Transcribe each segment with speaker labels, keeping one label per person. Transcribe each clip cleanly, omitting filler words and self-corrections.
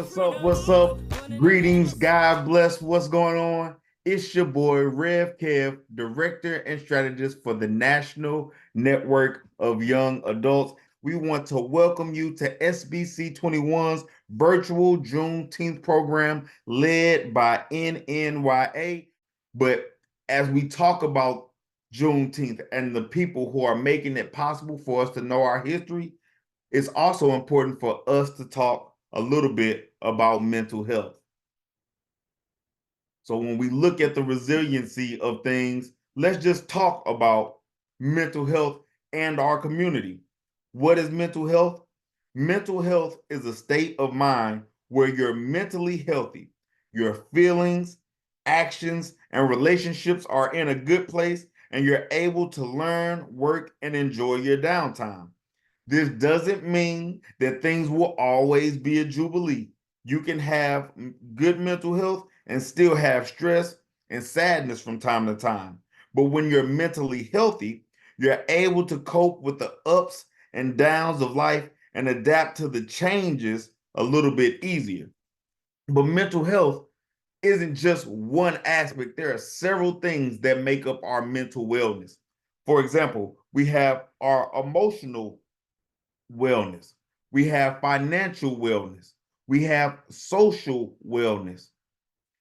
Speaker 1: What's up? What's up? Greetings. God bless. What's going on? It's your boy, Rev Kev, Director and Strategist for the National Network of Young Adults. We want to welcome you to SBC21's virtual Juneteenth program led by NNYA. But as we talk about Juneteenth and the people who are making it possible for us to know our history, it's also important for us to talk a little bit about mental health. So when we look at the resiliency of things, let's just talk about mental health and our community. What is mental health? Mental health is a state of mind where you're mentally healthy. Your feelings, actions, and relationships are in a good place, and you're able to learn, work, and enjoy your downtime. This doesn't mean that things will always be a jubilee. You can have good mental health and still have stress and sadness from time to time. But when you're mentally healthy, you're able to cope with the ups and downs of life and adapt to the changes a little bit easier. But mental health isn't just one aspect. There are several things that make up our mental wellness. For example, we have our emotional wellness. We have financial wellness. We have social wellness.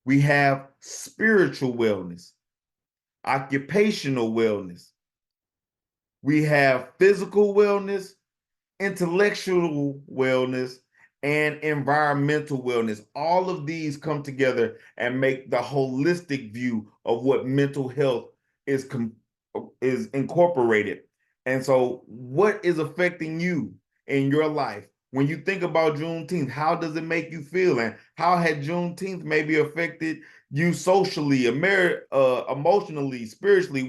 Speaker 1: We have spiritual wellness, occupational wellness. We have physical wellness, intellectual wellness, and environmental wellness. All of these come together and make the holistic view of what mental health is incorporated. And so, what is affecting you in your life? When you think about Juneteenth, how does it make you feel? And how had Juneteenth maybe affected you socially, emotionally, spiritually?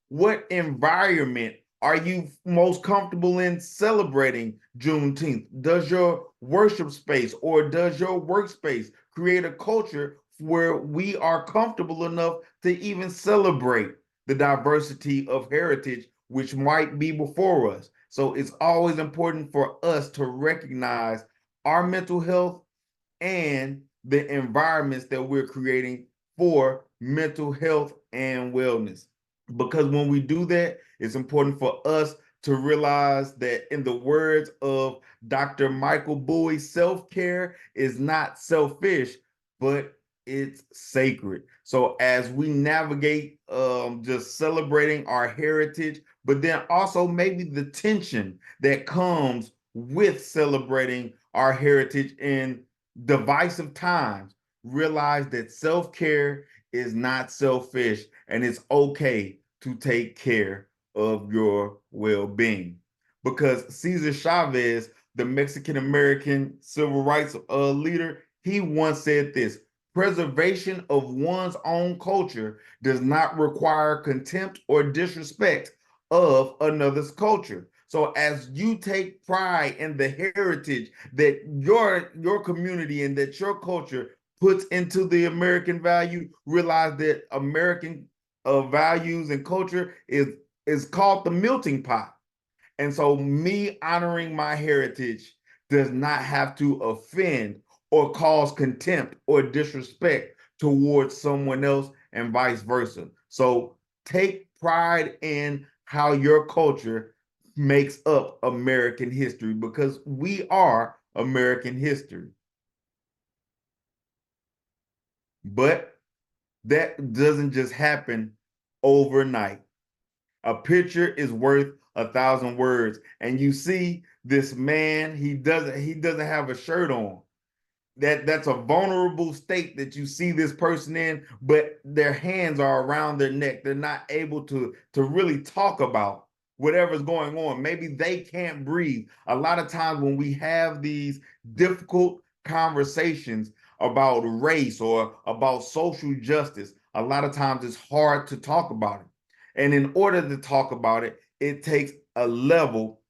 Speaker 1: What environment are you most comfortable in celebrating Juneteenth? Does your worship space or does your workspace create a culture where we are comfortable enough to even celebrate the diversity of heritage which might be before us? So it's always important for us to recognize our mental health and the environments that we're creating for mental health and wellness. Because when we do that, it's important for us to realize that, in the words of Dr. Michael Bowie, self-care is not selfish, but it's sacred. So as we navigate just celebrating our heritage, but then also maybe the tension that comes with celebrating our heritage in divisive times, realize that self-care is not selfish and it's okay to take care of your well-being. Because Cesar Chavez, the Mexican American civil rights leader, he once said this: preservation of one's own culture does not require contempt or disrespect of another's culture. So as you take pride in the heritage that your community and that your culture puts into the American value, realize that American values and culture is called the melting pot. And so me honoring my heritage does not have to offend or cause contempt or disrespect towards someone else and vice versa. So take pride in how your culture makes up American history, because we are American history. But that doesn't just happen overnight. A picture is worth 1,000 words. And you see this man, he doesn't have a shirt on. That's a vulnerable state that you see this person in, but their hands are around their neck. They're not able to really talk about whatever's going on. Maybe they can't breathe. A lot of times when we have these difficult conversations about race or about social justice, a lot of times it's hard to talk about it. And in order to talk about it, it takes a level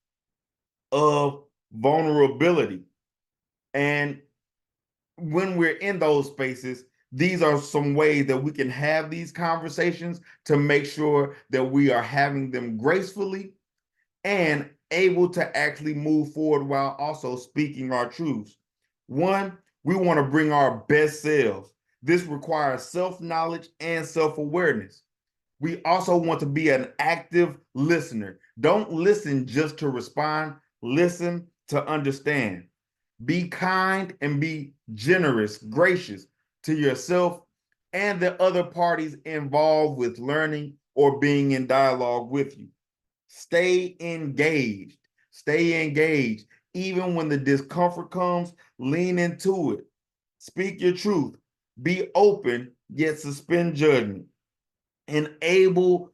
Speaker 1: of vulnerability. And when we're in those spaces, these are some ways that we can have these conversations to make sure that we are having them gracefully and able to actually move forward while also speaking our truths. One, We want to bring our best selves. This requires self-knowledge and self-awareness. We also want to be an active listener. Don't listen just to respond, listen to understand. Be kind and be generous, gracious to yourself and the other parties involved with learning or being in dialogue with you. Stay engaged. Stay engaged. Even when the discomfort comes, lean into it. Speak your truth. Be open, yet suspend judgment. Enable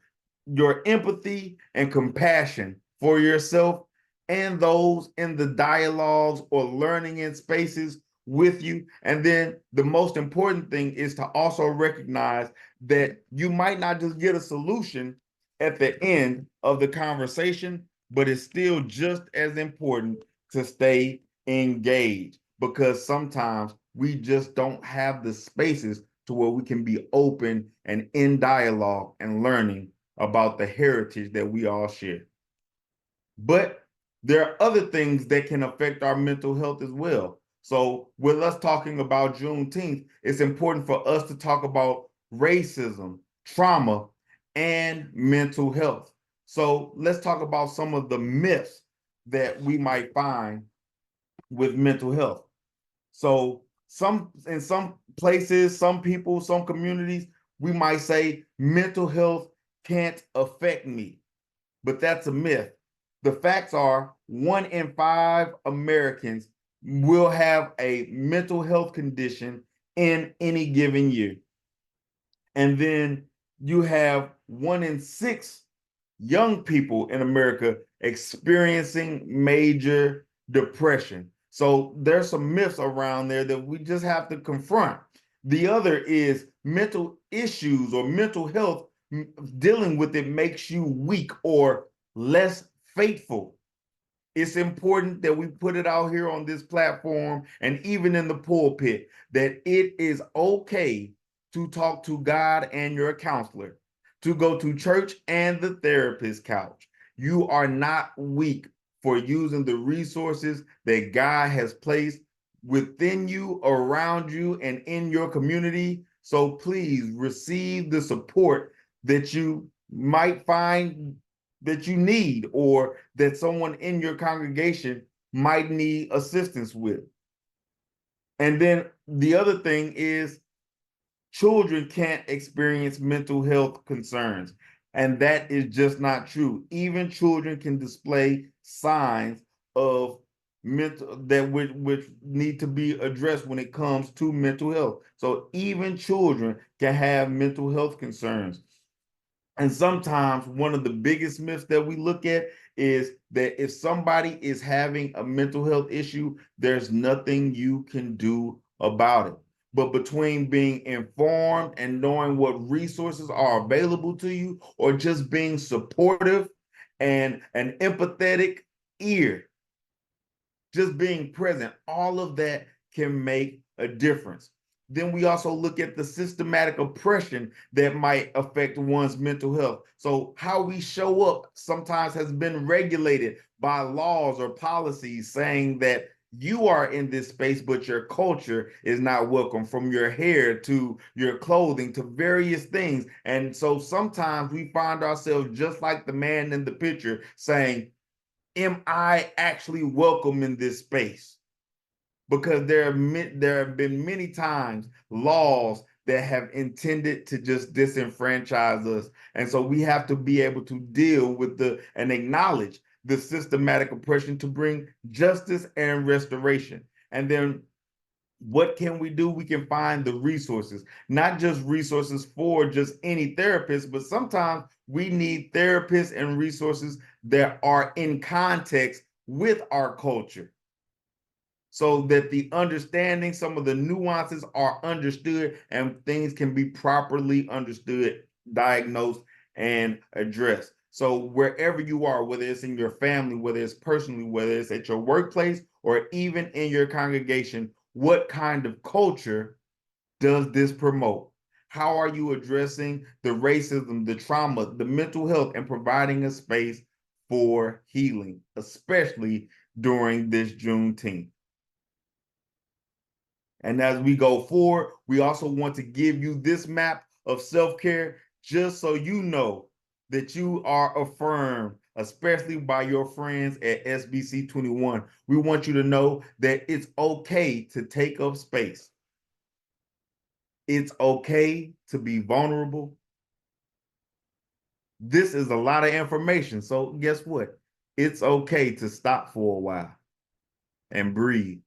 Speaker 1: your empathy and compassion for yourself and those in the dialogues or learning in spaces with you. And then the most important thing is to also recognize that you might not just get a solution at the end of the conversation, but it's still just as important to stay engaged, because sometimes we just don't have the spaces to where we can be open and in dialogue and learning about the heritage that we all share. But there are other things that can affect our mental health as well. So with us talking about Juneteenth, it's important for us to talk about racism, trauma, and mental health. So let's talk about some of the myths that we might find with mental health. So in some places, some people, some communities, we might say mental health can't affect me, but that's a myth. The facts are 1 in 5 Americans will have a mental health condition in any given year. And then you have 1 in 6 young people in America experiencing major depression. So there's some myths around there that we just have to confront. The other is mental issues or mental health. Dealing with it makes you weak or less faithful. It's important that we put it out here on this platform and even in the pulpit that it is okay to talk to God and your counselor, to go to church and the therapist couch. You are not weak for using the resources that God has placed within you, around you, and in your community. So please receive the support that you might find that you need or that someone in your congregation might need assistance with. And then the other thing is children can't experience mental health concerns. And that is just not true. Even children can display signs of mental that which need to be addressed when it comes to mental health. So even children can have mental health concerns. And sometimes one of the biggest myths that we look at is that if somebody is having a mental health issue, there's nothing you can do about it. But between being informed and knowing what resources are available to you, or just being supportive and an empathetic ear, just being present, all of that can make a difference. Then we also look at the systematic oppression that might affect one's mental health. So how we show up sometimes has been regulated by laws or policies saying that you are in this space, but your culture is not welcome, from your hair to your clothing to various things. And so sometimes we find ourselves just like the man in the picture saying, am I actually welcome in this space? Because there have been many times laws that have intended to just disenfranchise us. And so we have to be able to deal with and acknowledge the systematic oppression to bring justice and restoration. And then what can we do? We can find the resources, not just resources for just any therapist, but sometimes we need therapists and resources that are in context with our culture, so that the understanding, some of the nuances are understood and things can be properly understood, diagnosed, and addressed. So wherever you are, whether it's in your family, whether it's personally, whether it's at your workplace, or even in your congregation, what kind of culture does this promote? How are you addressing the racism, the trauma, the mental health, and providing a space for healing, especially during this Juneteenth? And as we go forward, we also want to give you this map of self-care just so you know that you are affirmed, especially by your friends at SBC21. We want you to know that it's okay to take up space. It's okay to be vulnerable. This is a lot of information. So guess what? It's okay to stop for a while and breathe.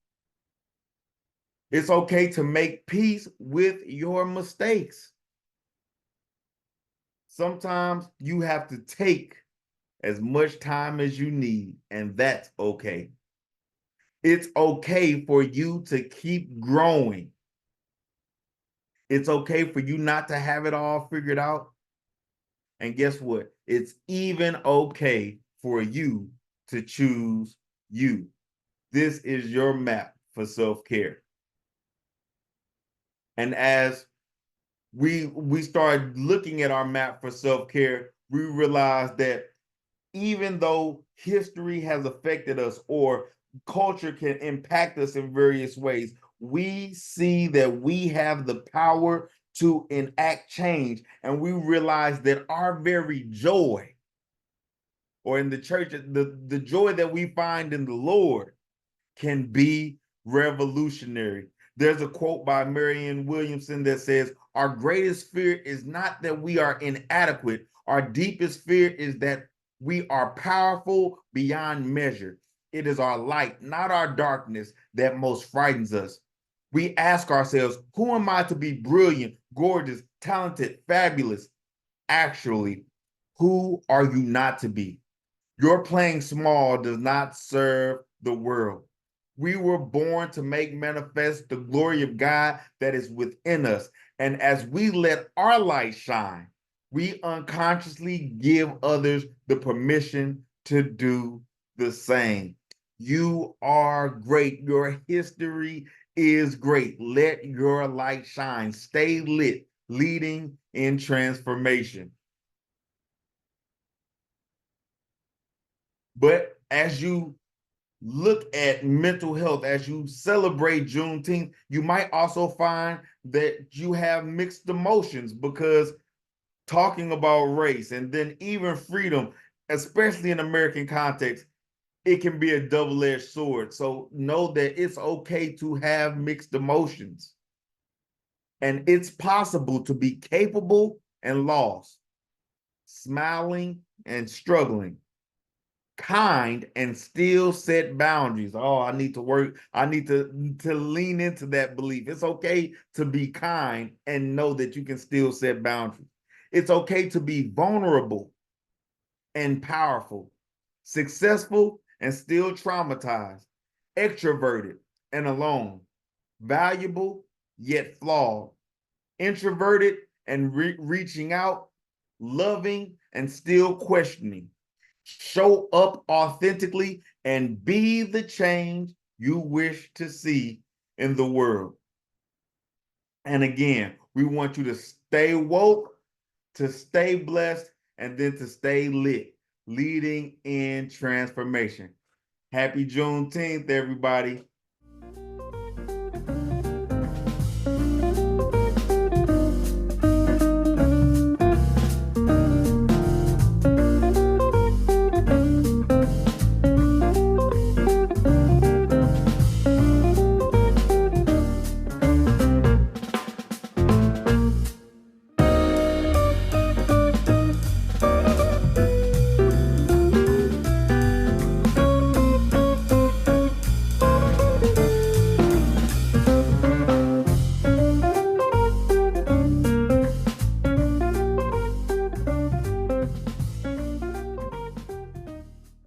Speaker 1: It's okay to make peace with your mistakes. Sometimes you have to take as much time as you need, and that's okay. It's okay for you to keep growing. It's okay for you not to have it all figured out. And guess what? It's even okay for you to choose you. This is your map for self-care. And as we started looking at our map for self-care, we realized that even though history has affected us or culture can impact us in various ways, we see that we have the power to enact change. And we realize that our very joy, or in the church, the joy that we find in the Lord can be revolutionary. There's a quote by Marianne Williamson that says, "Our greatest fear is not that we are inadequate. Our deepest fear is that we are powerful beyond measure. It is our light, not our darkness, that most frightens us." We ask ourselves, who am I to be brilliant, gorgeous, talented, fabulous? Actually, who are you not to be? Your playing small does not serve the world. We were born to make manifest the glory of God that is within us. And as we let our light shine, we unconsciously give others the permission to do the same. You are great. Your history is great. Let your light shine. Stay lit, leading in transformation. But as you look at mental health, as you celebrate Juneteenth, you might also find that you have mixed emotions, because talking about race and then even freedom, especially in American context, it can be a double-edged sword. So know that it's okay to have mixed emotions. And it's possible to be capable and lost, smiling and struggling, kind and still set boundaries. Oh, I need to work. I need to lean into that belief. It's okay to be kind and know that you can still set boundaries. It's okay to be vulnerable and powerful, successful and still traumatized, extroverted and alone, valuable yet flawed, introverted and reaching out, loving and still questioning. Show up authentically and be the change you wish to see in the world. And again, we want you to stay woke, to stay blessed, and then to stay lit, leading in transformation. Happy Juneteenth, everybody.